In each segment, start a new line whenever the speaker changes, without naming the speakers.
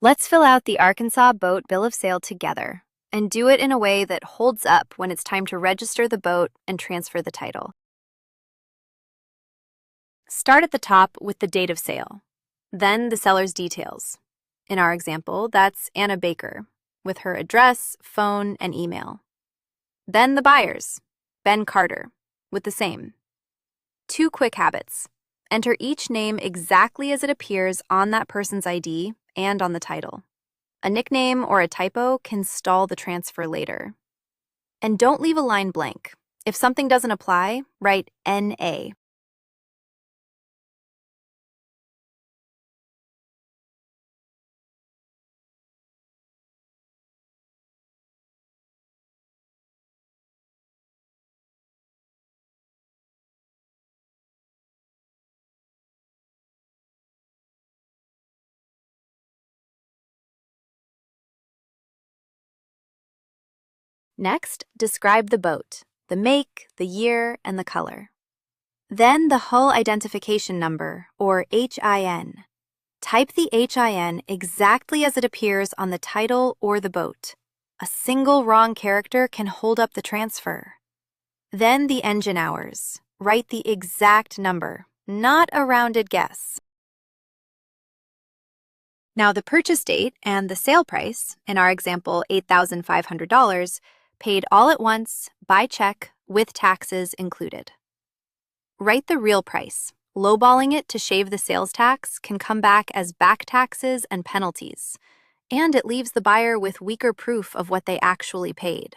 Let's fill out the Arkansas Boat Bill of Sale together and do it in a way that holds up when it's time to register the boat and transfer the title. Start at the top with the date of sale, then the seller's details. In our example, that's Anna Baker, with her address, phone, and email. Then the buyers, Ben Carter, with the same. 2 quick habits. Enter each name exactly as it appears on that person's ID and on the title. A nickname or a typo can stall the transfer later. And don't leave a line blank. If something doesn't apply, write NA. Next, describe the boat, the make, the year, and the color. Then the hull identification number, or HIN. Type the HIN exactly as it appears on the title or the boat. A single wrong character can hold up the transfer. Then the engine hours. Write the exact number, not a rounded guess. Now the purchase date and the sale price, in our example $8,500, paid all at once, by check, with taxes included. Write the real price. Lowballing it to shave the sales tax can come back as back taxes and penalties, and it leaves the buyer with weaker proof of what they actually paid.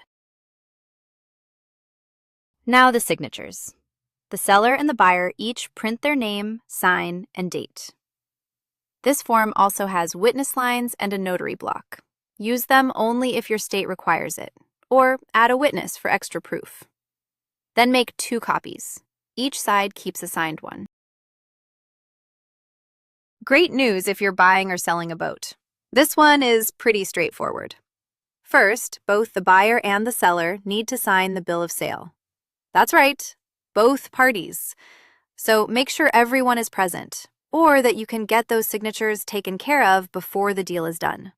Now the signatures. The seller and the buyer each print their name, sign, and date. This form also has witness lines and a notary block. Use them only if your state requires it, or add a witness for extra proof. Then make 2 copies. Each side keeps a signed one. Great news if you're buying or selling a boat. This one is pretty straightforward. First, both the buyer and the seller need to sign the bill of sale. That's right, both parties. So make sure everyone is present, or that you can get those signatures taken care of before the deal is done.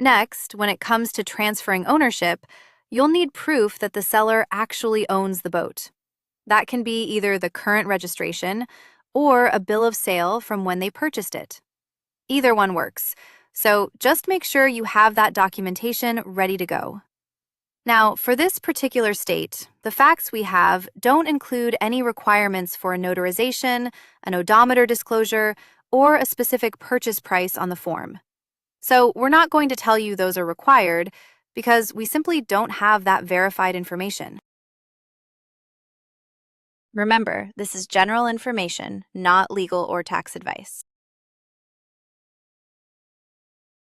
Next, when it comes to transferring ownership, you'll need proof that the seller actually owns the boat. That can be either the current registration or a bill of sale from when they purchased it. Either one works, so just make sure you have that documentation ready to go. Now, for this particular state, the facts we have don't include any requirements for a notarization, an odometer disclosure, or a specific purchase price on the form. So we're not going to tell you those are required because we simply don't have that verified information. Remember, this is general information, not legal or tax advice.